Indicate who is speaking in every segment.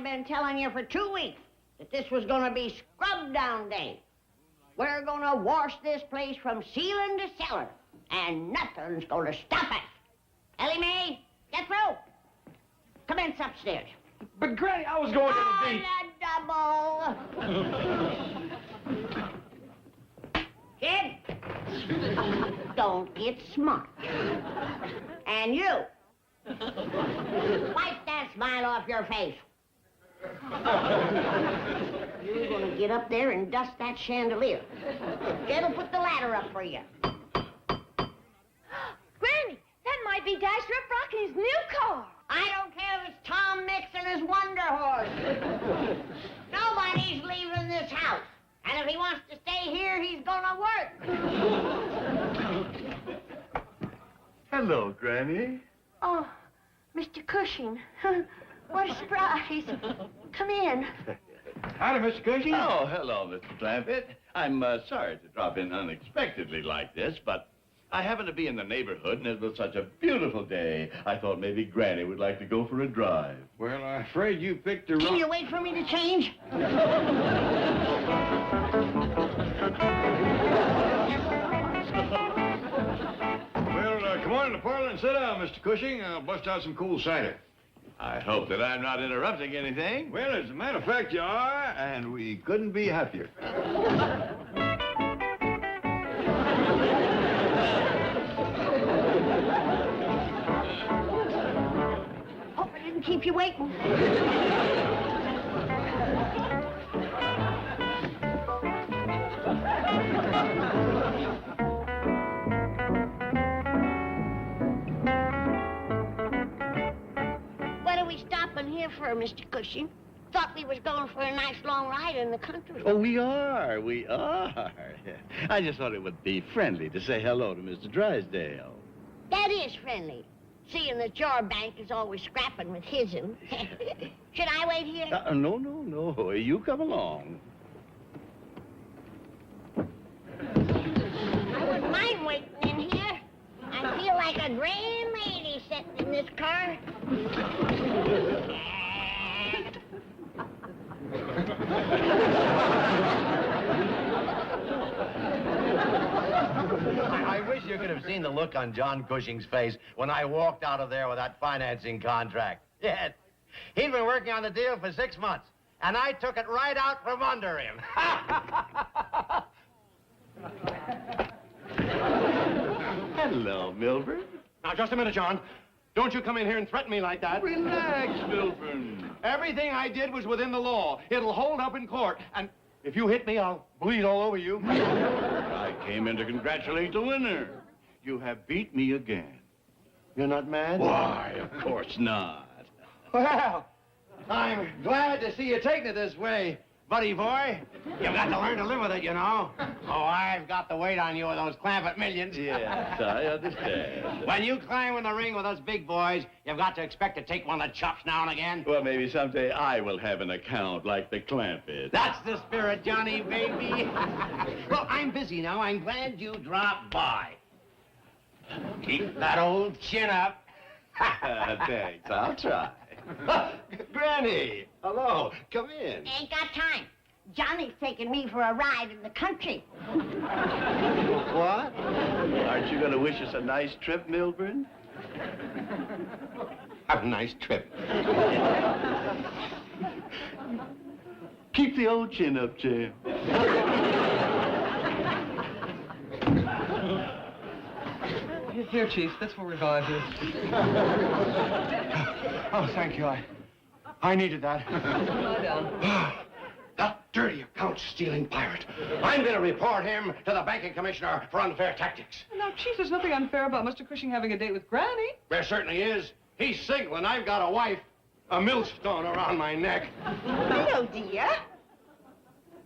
Speaker 1: I've been telling you for 2 weeks that this was going to be scrub down day. We're going to wash this place from ceiling to cellar, and nothing's going to stop us. Ellie Mae, get through. Commence upstairs.
Speaker 2: But, Granny, I was going to the
Speaker 1: double. Kid, don't get smart. And you, wipe that smile off your face. You're going to get up there and dust that chandelier. Jed'll put the ladder up for you.
Speaker 3: Granny, that might be Dasher Up Rocky's new car.
Speaker 1: I don't care if it's Tom Mix and his Wonder Horse. Nobody's leaving this house. And if he wants to stay here, he's gonna work.
Speaker 4: Hello, Granny.
Speaker 3: Oh, Mr. Cushing. What a surprise. Come in.
Speaker 2: Howdy, Mr. Cushing.
Speaker 4: Oh, hello, Mr. Clampett. I'm sorry to drop in unexpectedly like this, but I happen to be in the neighborhood, and it was such a beautiful day. I thought maybe Granny would like to go for a drive.
Speaker 2: Well, I'm afraid you picked the wrong...
Speaker 1: Can you wait for me to change?
Speaker 2: Well, come on in the parlor and sit down, Mr. Cushing. I'll bust out some cool cider.
Speaker 4: I hope that I'm not interrupting anything.
Speaker 2: Well, as a matter of fact, you are, and we couldn't be happier.
Speaker 1: Hope I didn't keep you waiting. What are we stopping here for, Mr. Cushing? Thought we was going for a nice long ride in the country.
Speaker 4: Oh, we are. I just thought it would be friendly to say hello to Mr. Drysdale.
Speaker 1: That is friendly, seeing that your bank is always scrapping with his'n. Should I wait here?
Speaker 4: No. You come along.
Speaker 1: I wouldn't mind waiting in here. I feel like a grand lady sitting in this car.
Speaker 5: I wish you could have seen the look on John Cushing's face when I walked out of there with that financing contract. Yes. He'd been working on the deal for 6 months, and I took it right out from under him.
Speaker 4: Hello, Milburn.
Speaker 5: Now, just a minute, John. Don't you come in here and threaten me like that.
Speaker 4: Relax, Milburn.
Speaker 5: Everything I did was within the law. It'll hold up in court, and if you hit me, I'll bleed all over you.
Speaker 4: I came in to congratulate the winner. You have beat me again.
Speaker 5: You're not mad?
Speaker 4: Why, of course not.
Speaker 5: Well, I'm glad to see you taking it this way, buddy boy. You've got to learn to live with it, you know. Oh, I've got the weight on you with those Clampett millions.
Speaker 4: Yes, I understand.
Speaker 5: When you climb in the ring with us big boys, you've got to expect to take one of the chops now and again.
Speaker 4: Well, maybe someday I will have an account like the Clampett.
Speaker 5: That's the spirit, Johnny, baby. Well, I'm busy now. I'm glad you dropped by. Keep that old chin up.
Speaker 4: Thanks, I'll try.
Speaker 5: Granny, hello. Come in.
Speaker 1: Ain't got time. Johnny's taking me for a ride in the country.
Speaker 5: What?
Speaker 4: Aren't you going to wish us a nice trip, Milburn?
Speaker 5: Have a nice trip.
Speaker 4: Keep the old chin up, Jim.
Speaker 6: Here, Chief, this will revive you.
Speaker 2: Oh, thank you. I needed that.
Speaker 6: Lie down.
Speaker 5: That dirty account-stealing pirate. I'm going to report him to the banking commissioner for unfair tactics.
Speaker 6: Now, Chief, there's nothing unfair about Mr. Cushing having a date with Granny.
Speaker 5: There certainly is. He's single, and I've got a wife, a millstone around my neck.
Speaker 3: Hello, dear.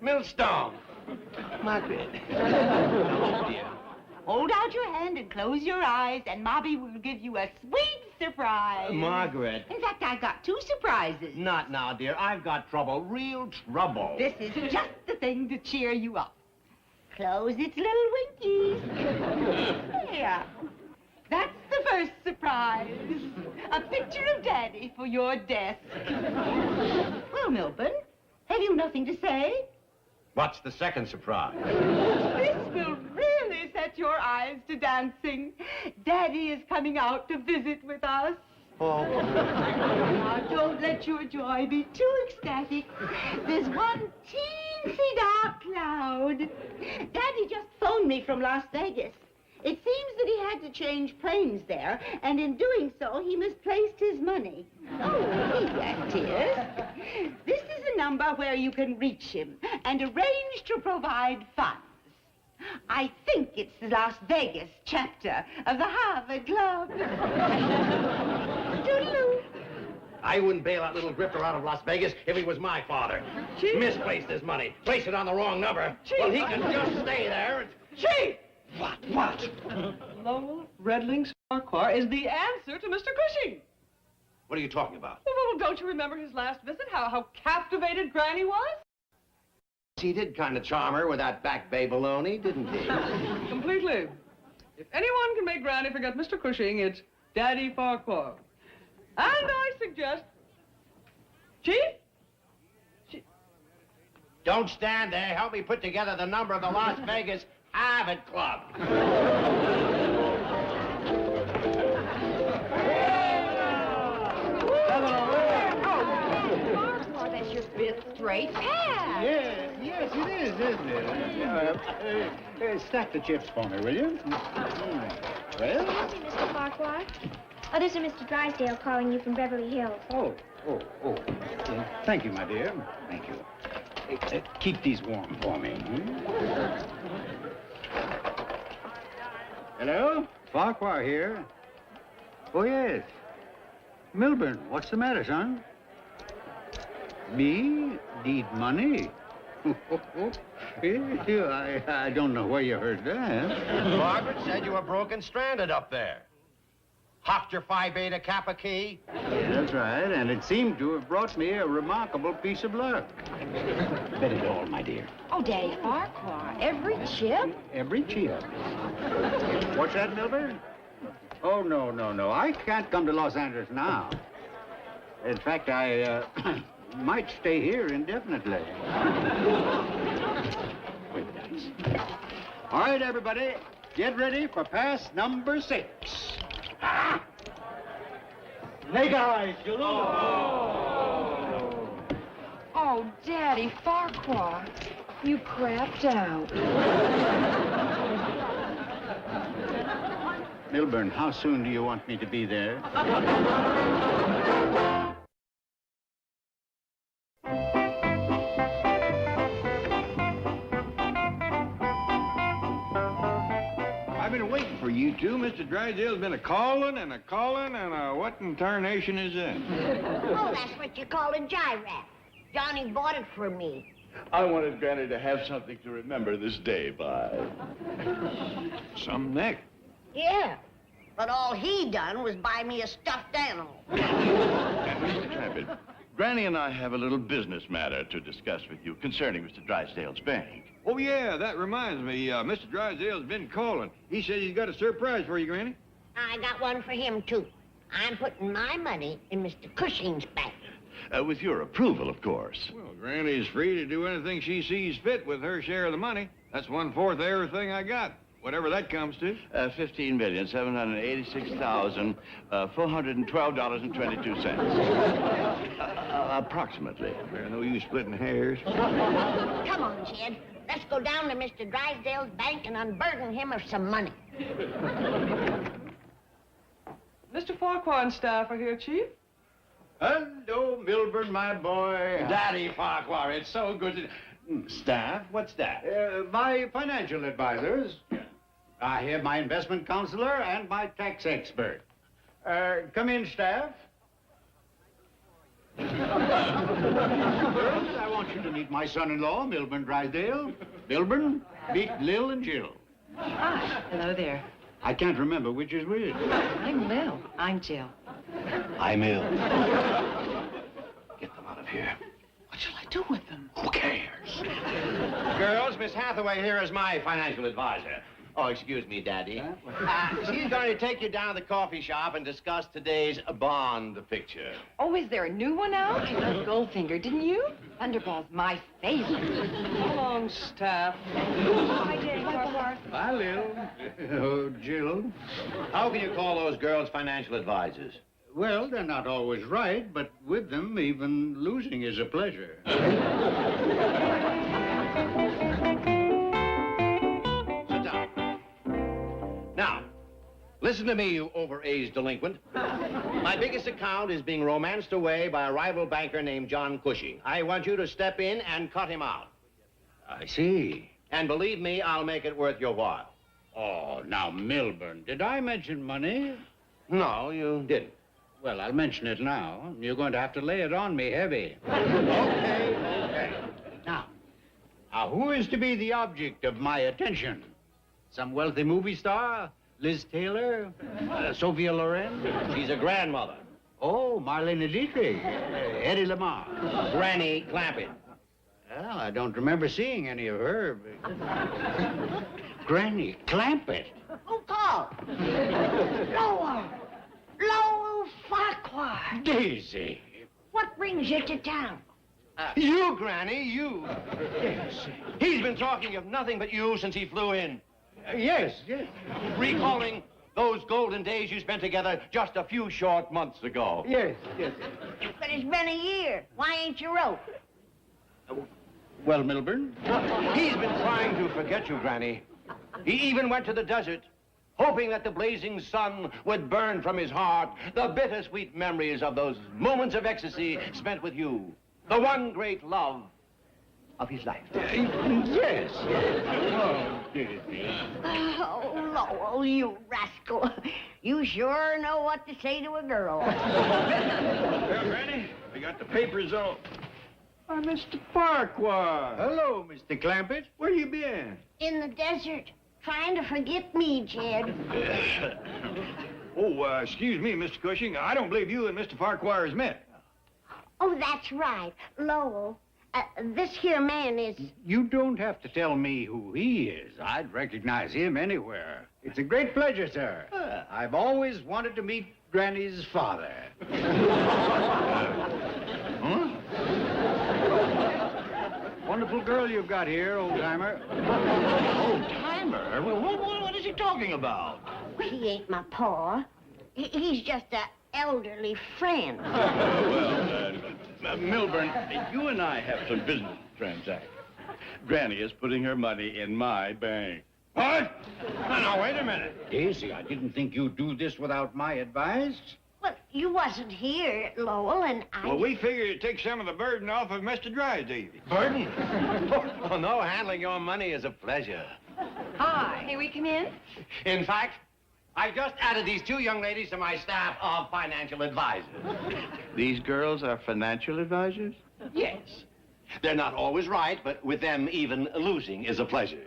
Speaker 5: Millstone. Margaret.
Speaker 3: Oh, dear. Hold out your hand and close your eyes, and Mobby will give you a sweet surprise.
Speaker 5: Margaret.
Speaker 3: In fact, I've got 2 surprises.
Speaker 5: Not now, dear. I've got trouble, real trouble.
Speaker 3: This is just the thing to cheer you up. Close its little winkies. There. That's the first surprise. A picture of Daddy for your desk. Well, Milburn, have you nothing to say?
Speaker 5: What's the second surprise?
Speaker 3: This will really set your eyes to dancing. Daddy is coming out to visit with us.
Speaker 5: Oh.
Speaker 3: Now, don't let your joy be too ecstatic. There's one teensy dark cloud. Daddy just phoned me from Las Vegas. It seems that he had to change planes there, and in doing so, he misplaced his money. Oh, here it is. This is a number where you can reach him and arrange to provide funds. I think it's the Las Vegas chapter of the Harvard Club. Toodaloo.
Speaker 5: I wouldn't bail that little grifter out of Las Vegas if he was my father.
Speaker 3: Chief.
Speaker 5: Misplaced his money. Placed it on the wrong number.
Speaker 3: Chief.
Speaker 5: Well, he can just stay there.
Speaker 3: Chief!
Speaker 5: What?
Speaker 6: Lowell Redlings Farquhar is the answer to Mr. Cushing.
Speaker 5: What are you talking about?
Speaker 6: Well, don't you remember his last visit? How captivated Granny was?
Speaker 5: He did kind of charm her with that back bay baloney, didn't he?
Speaker 6: Completely. If anyone can make Granny forget Mr. Cushing, it's Daddy Farquhar. And I suggest... Chief?
Speaker 5: Don't stand there. Help me put together the number of the Las Vegas Harvard Club.
Speaker 3: Farquhar, that's your fifth straight pass.
Speaker 7: Yes, it is, isn't it? Stack the chips for me, will you? Well?
Speaker 8: Mr. Farquhar. Oh, this is Mr. Drysdale calling you from Beverly Hills.
Speaker 7: Oh. Thank you, my dear. Thank you. Keep these warm for me. Hello? Farquhar here. Oh, yes. Milburn, what's the matter, son? Me? Need money? I don't know where you heard that.
Speaker 5: Margaret said you were broken stranded up there. Hopped your Phi Beta Kappa key.
Speaker 7: Yeah, that's right, and it seemed to have brought me a remarkable piece of luck. Bet it all, my dear.
Speaker 3: Oh, Daddy Farquhar, every chip?
Speaker 7: Every chip. What's that, Milburn? Oh, no. I can't come to Los Angeles now. In fact, I might stay here indefinitely. Wait, that's... All right, everybody, get ready for pass number 6. Legalize, you
Speaker 3: Oh, Daddy Farquhar, you crapped out.
Speaker 7: Milburn, how soon do you want me to be there?
Speaker 2: I've been waiting for you two. Mr. Drysdale's been a-calling and what in tarnation is that?
Speaker 1: Oh, that's what you call a gyrap. Johnny bought it for me.
Speaker 4: I wanted Granny to have something to remember this day by.
Speaker 2: Some neck.
Speaker 1: Yeah, but all he done was buy me a stuffed animal.
Speaker 4: And Mr. Trappett, Granny and I have a little business matter to discuss with you concerning Mr. Drysdale's bank.
Speaker 2: Oh, yeah, that reminds me. Mr. Drysdale's been calling. He says he's got a surprise for you, Granny.
Speaker 1: I got one for him, too. I'm putting my money in Mr. Cushing's bank.
Speaker 4: With your approval, of course.
Speaker 2: Well, Granny's free to do anything she sees fit with her share of the money. That's 1/4 of everything I got, whatever that comes to.
Speaker 4: $15,786,412.22. Approximately.
Speaker 2: There's no use splitting hairs.
Speaker 1: Come on, Jed. Let's go down to Mr. Drysdale's bank and unburden him of some money.
Speaker 6: Mr. Farquhar and staff are here, Chief.
Speaker 7: Hello, Milburn, my boy.
Speaker 5: Daddy Farquhar, it's so good to... Staff? What's that?
Speaker 7: My financial advisors. I have my investment counselor and my tax expert. Come in, staff. Girls, I want you to meet my son-in-law, Milburn Drysdale. Milburn, meet Lil and Jill.
Speaker 3: Hi, hello there.
Speaker 7: I can't remember which is which.
Speaker 3: I'm Lil. I'm Jill.
Speaker 5: I'm ill. Get them out of here.
Speaker 6: What shall I do with them?
Speaker 5: Who cares? Girls, Miss Hathaway here is my financial advisor. Oh, excuse me, Daddy. She's going to take you down to the coffee shop and discuss today's Bond picture.
Speaker 9: Oh, is there a new one out? I loved Goldfinger, didn't you? Thunderball's my favorite.
Speaker 6: Come on, staff.
Speaker 8: Hi, Daddy Farquhar.
Speaker 7: Hi, Lil. Oh, Jill.
Speaker 5: How can you call those girls financial advisors?
Speaker 7: Well, they're not always right, but with them, even losing is a pleasure.
Speaker 5: Sit down. Now, listen to me, you overaged delinquent. My biggest account is being romanced away by a rival banker named John Cushing. I want you to step in and cut him out.
Speaker 7: I see.
Speaker 5: And believe me, I'll make it worth your while.
Speaker 7: Oh, now, Milburn, did I mention money?
Speaker 5: No, you didn't.
Speaker 7: Well, I'll mention it now. You're going to have to lay it on me heavy.
Speaker 5: Okay.
Speaker 7: Now, who is to be the object of my attention? Some wealthy movie star? Liz Taylor? Sophia Loren?
Speaker 5: She's a grandmother.
Speaker 7: Oh, Marlene Dietrich. Eddie Lamar.
Speaker 5: Granny Clampett.
Speaker 7: Well, I don't remember seeing any of her. Granny Clampett.
Speaker 1: Who called? Lowell Farquhar.
Speaker 7: Daisy.
Speaker 1: What brings you to town?
Speaker 5: You, Granny, you. Yes. He's been talking of nothing but you since he flew in.
Speaker 7: Yes.
Speaker 5: Recalling those golden days you spent together just a few short months ago.
Speaker 7: Yes.
Speaker 1: But it's been a year. Why ain't you wrote?
Speaker 7: Well, Milburn?
Speaker 5: He's been trying to forget you, Granny. He even went to the desert, hoping that the blazing sun would burn from his heart the bittersweet memories of those moments of ecstasy spent with you, the one great love of his life.
Speaker 7: Yes.
Speaker 1: Oh, Lowell, you rascal. You sure know what to say to a girl.
Speaker 2: Well, Granny, we got the papers all. Mr. Farquhar.
Speaker 7: Hello, Mr. Clampett.
Speaker 2: Where you been?
Speaker 1: In the desert, trying to forget me, Jed.
Speaker 2: Excuse me, Mr. Cushing. I don't believe you and Mr. Farquhar has met.
Speaker 1: Oh, that's right. Lowell, this here man is...
Speaker 7: You don't have to tell me who he is. I'd recognize him anywhere. It's a great pleasure, sir. I've always wanted to meet Granny's father.
Speaker 2: Huh?
Speaker 7: Wonderful girl you've got here, old-timer.
Speaker 5: Old-timer? What is he talking about?
Speaker 1: He ain't my pa. He's just a elderly friend.
Speaker 4: Milburn, you and I have some business to transact. Granny is putting her money in my bank.
Speaker 2: What? Now, wait a minute.
Speaker 7: Daisy, I didn't think you'd do this without my advice.
Speaker 1: Well, you wasn't here, Lowell, and I...
Speaker 2: Well, we figured it'd take some of the burden off of Mr. Drysdale.
Speaker 5: Burden? Oh, no, handling your money is a pleasure.
Speaker 9: Hi. May we come in?
Speaker 5: In fact, I just added these two young ladies to my staff of financial advisors.
Speaker 4: These girls are financial advisors?
Speaker 5: Yes. They're not always right, but with them, even losing is a pleasure.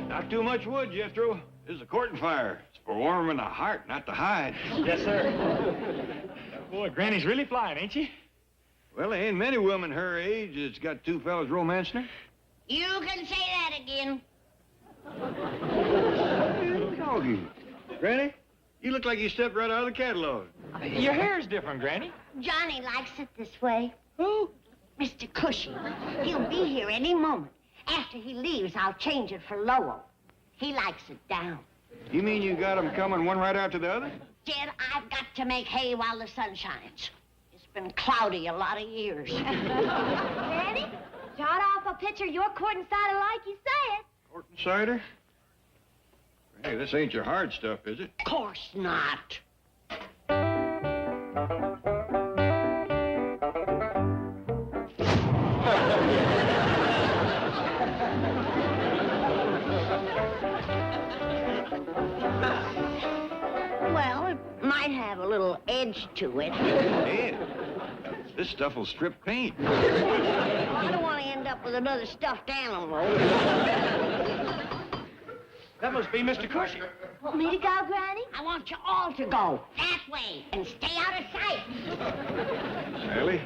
Speaker 2: Not too much wood, Jethro. This is a courting fire. It's for warming the heart, not the hide.
Speaker 10: Yes, sir. Boy, Granny's really flying, ain't she?
Speaker 2: Well, there ain't many women her age that's got two fellas romancing her.
Speaker 1: You can say that again.
Speaker 2: Doggy. Granny, you look like you stepped right out of the catalog.
Speaker 10: Your hair's different, Granny.
Speaker 1: Johnny likes it this way.
Speaker 2: Who?
Speaker 1: Mr. Cushing. He'll be here any moment. After he leaves, I'll change it for Lowell. He likes it down.
Speaker 2: You mean you got them coming one right after the other?
Speaker 1: Jed, I've got to make hay while the sun shines. It's been cloudy a lot of years.
Speaker 8: Daddy, shot off a picture you're courting cider like you said.
Speaker 2: Courting cider? Hey, this ain't your hard stuff, is it?
Speaker 1: Of course not. Well, it might have a little edge to it.
Speaker 2: Hey, this stuff will strip paint.
Speaker 1: I don't want to end up with another stuffed animal.
Speaker 5: That must be Mr. Cushing.
Speaker 8: Want me to go, Granny?
Speaker 1: I want you all to go that way and stay out of sight.
Speaker 2: Sally,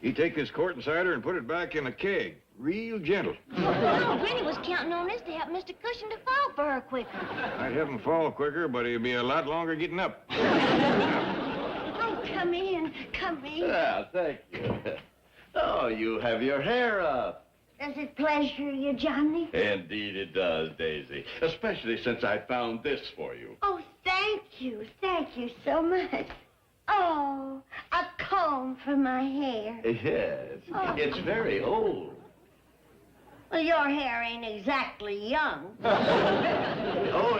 Speaker 2: You take this quart and cider and put it back in a keg. Real gentle.
Speaker 8: No, Granny was counting on this to help Mr. Cushing to fall for her quicker.
Speaker 2: I'd have him fall quicker, but he'll be a lot longer getting up.
Speaker 1: Oh, come in. Come in.
Speaker 4: Yeah, thank you. Oh, you have your hair up.
Speaker 1: Does it pleasure you, Johnny?
Speaker 4: Indeed it does, Daisy. Especially since I found this for you.
Speaker 1: Oh, thank you. Thank you so much. Oh, a comb for my hair.
Speaker 4: Yes.
Speaker 1: Oh.
Speaker 4: It's very old.
Speaker 1: Well, your hair ain't exactly young.
Speaker 4: Oh,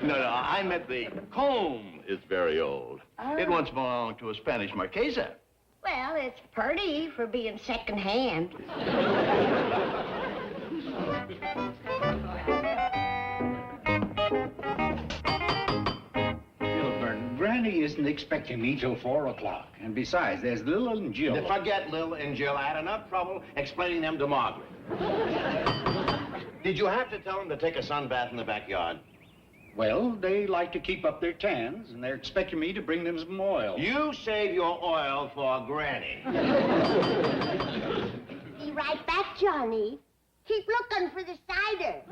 Speaker 4: no, I meant the comb is very old.
Speaker 1: Oh.
Speaker 4: It once belonged to a Spanish marquesa.
Speaker 1: Well, it's pretty for being secondhand.
Speaker 7: Milburn, Granny isn't expecting me till 4 o'clock. And besides, there's Lil and Jill.
Speaker 5: Forget Lil and Jill. I had enough trouble explaining them to Margaret. Did you have to tell them to take a sunbath in the backyard?
Speaker 7: Well, they like to keep up their tans, and they're expecting me to bring them some oil.
Speaker 5: You save your oil for Granny.
Speaker 1: Be right back, Johnny. Keep looking for the cider.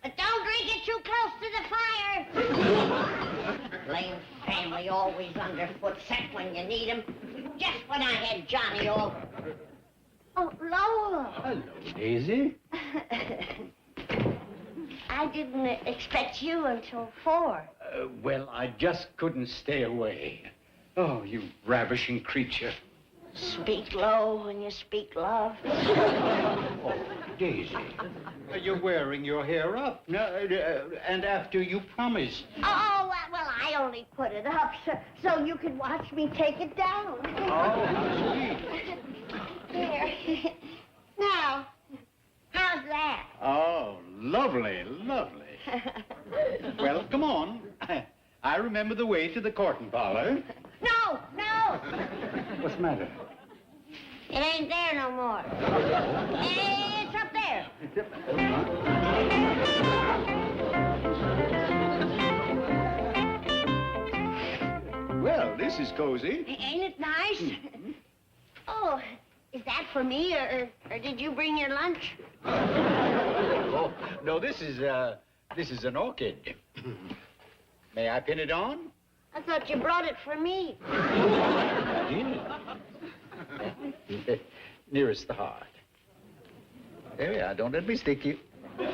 Speaker 1: But don't drink it too close to the fire. Blame family always underfoot, set when you need 'em. Just when I had Johnny over. Oh, Lola.
Speaker 7: Hello, Daisy.
Speaker 1: I didn't expect you until 4.
Speaker 7: Well, I just couldn't stay away. Oh, you ravishing creature.
Speaker 1: Speak low when you speak love.
Speaker 7: Oh, Daisy. You're wearing your hair up. No, and after you promised.
Speaker 1: Oh, well, I only put it up so you could watch me take it down.
Speaker 7: Oh, how sweet.
Speaker 1: There. Now, how's that?
Speaker 7: Oh, lovely, lovely. Well, come on. I remember the way to the court parlor.
Speaker 1: No!
Speaker 7: What's the matter?
Speaker 1: It ain't there no more. It's up there.
Speaker 2: Well, this is cozy.
Speaker 1: Ain't it nice? Oh, is that for me, or did you bring your lunch?
Speaker 7: Oh, no, this is an orchid. May I pin it on?
Speaker 1: I thought you brought it for me.
Speaker 7: Nearest the heart. There we are. Don't let me stick you. There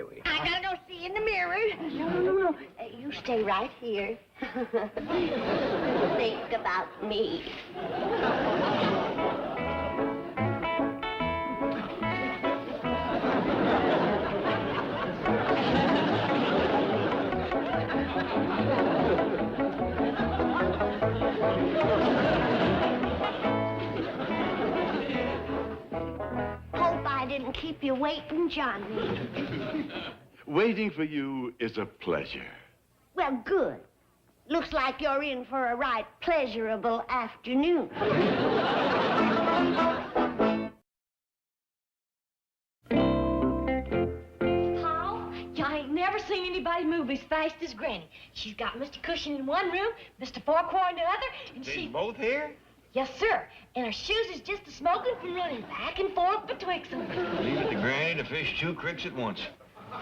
Speaker 7: we are.
Speaker 1: I gotta go see in the mirror. No. You stay right here. Think about me. Hope I didn't keep you waiting, Johnny.
Speaker 4: Waiting for you is a pleasure.
Speaker 1: Well, good. Looks like you're in for a right pleasurable afternoon.
Speaker 8: Paul, I ain't never seen anybody move as fast as Granny. She's got Mr. Cushing in one room, Mr. Farquhar in the other, and she...
Speaker 5: both here?
Speaker 8: Yes, sir. And her shoes is just a-smoking from running back and forth betwixt them.
Speaker 2: Leave it to Granny to fish 2 creeks at once.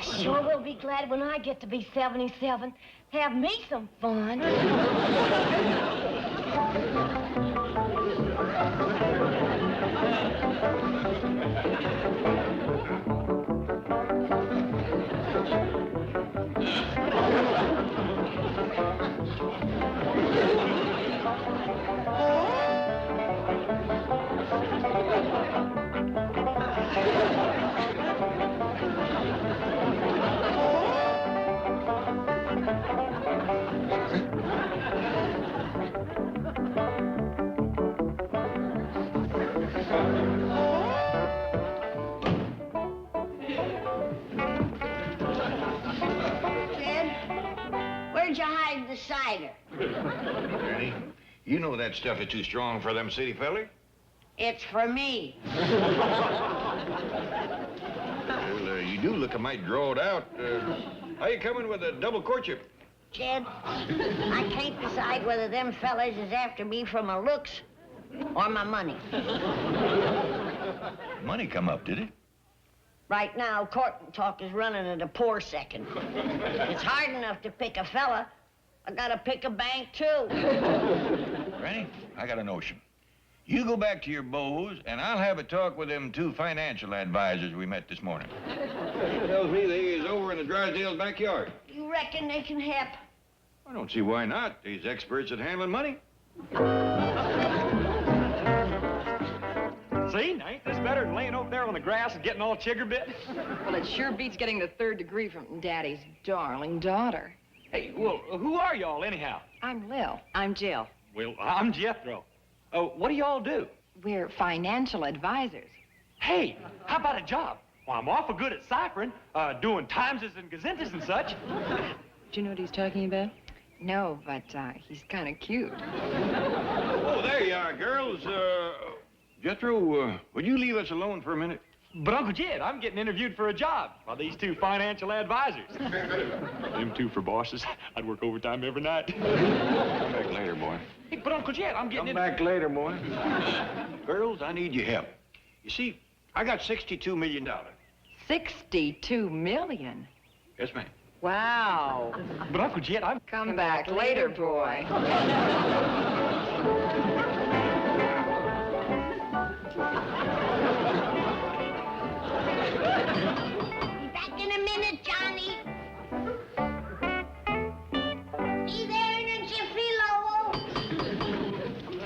Speaker 8: Sure will be glad when I get to be 77. Have me some fun.
Speaker 1: Where'd you hide the cider?
Speaker 2: Granny, you know that stuff is too strong for them city fellas.
Speaker 1: It's for me.
Speaker 2: Well, you do look a mite drawed out. How you coming with a double courtship?
Speaker 1: Jed. I can't decide whether them fellas is after me for my looks or my money.
Speaker 11: Money come up, did it?
Speaker 1: Right now, court talk is running at a poor second. It's hard enough to pick a fella. I gotta pick a bank, too.
Speaker 11: Granny, I got a notion. You go back to your beaux, and I'll have a talk with them 2 financial advisors we met this morning.
Speaker 2: Tells me they is over in the Drysdale's backyard.
Speaker 1: You reckon they can help?
Speaker 2: I don't see why not. These experts at handling money.
Speaker 10: See, now ain't this better than laying over there on the grass and getting all chigger bit?
Speaker 9: Well, it sure beats getting the 3rd degree from Daddy's darling daughter.
Speaker 10: Hey, well, who are y'all anyhow?
Speaker 9: I'm Lil. I'm Jill.
Speaker 10: Well, I'm Jethro. Oh, what do y'all do?
Speaker 9: We're financial advisors.
Speaker 10: Hey, how about a job? Well, I'm awful good at ciphering, doing timeses and gazintas and such.
Speaker 9: Do you know what he's talking about? No, but he's kind of cute.
Speaker 2: Oh, there you are, girls. Jethro, would you leave us alone for a minute?
Speaker 10: But Uncle Jed, I'm getting interviewed for a job by these 2 financial advisors. Them 2 for bosses. I'd work overtime every night.
Speaker 2: Come back later, boy.
Speaker 10: Hey, but Uncle Jed, I'm getting
Speaker 2: Come back later, boy. Girls, I need your help. You see, I got $62 million.
Speaker 9: 62 million.
Speaker 2: Yes, ma'am.
Speaker 9: Wow.
Speaker 10: But Uncle Jed, I'm...
Speaker 9: Come back later, boy.
Speaker 1: Back in a minute, Johnny. See there in a jiffy, Lowell?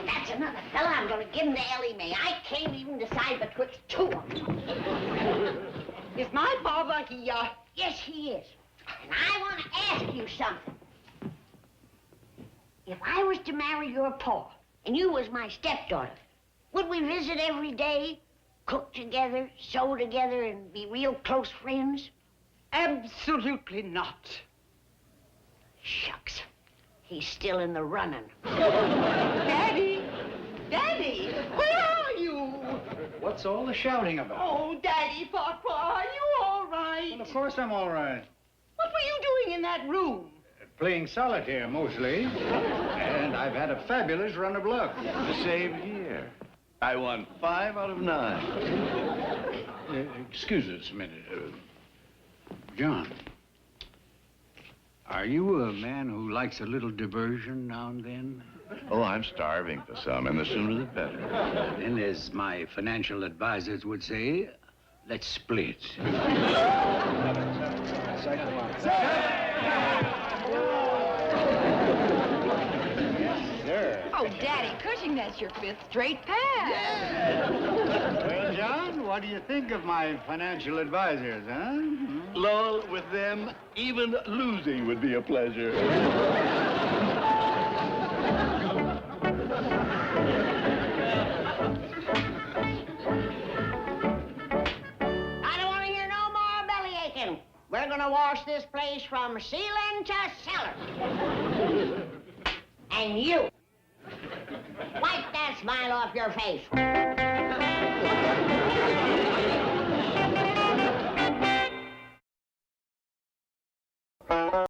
Speaker 1: That's another fella I'm gonna give him to Ellie Mae. I can't even decide betwixt 2 of them.
Speaker 3: Is my father here?
Speaker 1: Yes, he is. And I want to ask you something. If I was to marry your pa, and you was my stepdaughter, would we visit every day, cook together, sew together, and be real close friends?
Speaker 3: Absolutely not.
Speaker 1: Shucks. He's still in the running.
Speaker 3: Daddy! Daddy! Where are you?
Speaker 7: What's all the shouting about?
Speaker 3: Oh, Daddy Farquhar, are you all right?
Speaker 7: Well, of course I'm all right.
Speaker 3: What were you doing in that room?
Speaker 7: Playing solitaire, mostly. And I've had a fabulous run of luck.
Speaker 4: Same here. I won 5 out of 9.
Speaker 7: Excuse us a minute. John, are you a man who likes a little diversion now and then?
Speaker 4: Oh, I'm starving for some, and the sooner the better.
Speaker 7: Then, as my financial advisors would say, let's split.
Speaker 9: Oh, Daddy Cushing, that's your 5th straight pass.
Speaker 7: Well, John, what do you think of my financial advisors, huh?
Speaker 4: Lol, with them, even losing would be a pleasure.
Speaker 1: I don't want to hear no more belly aching. We're going to wash this place from ceiling to cellar. And you, wipe that smile off your face.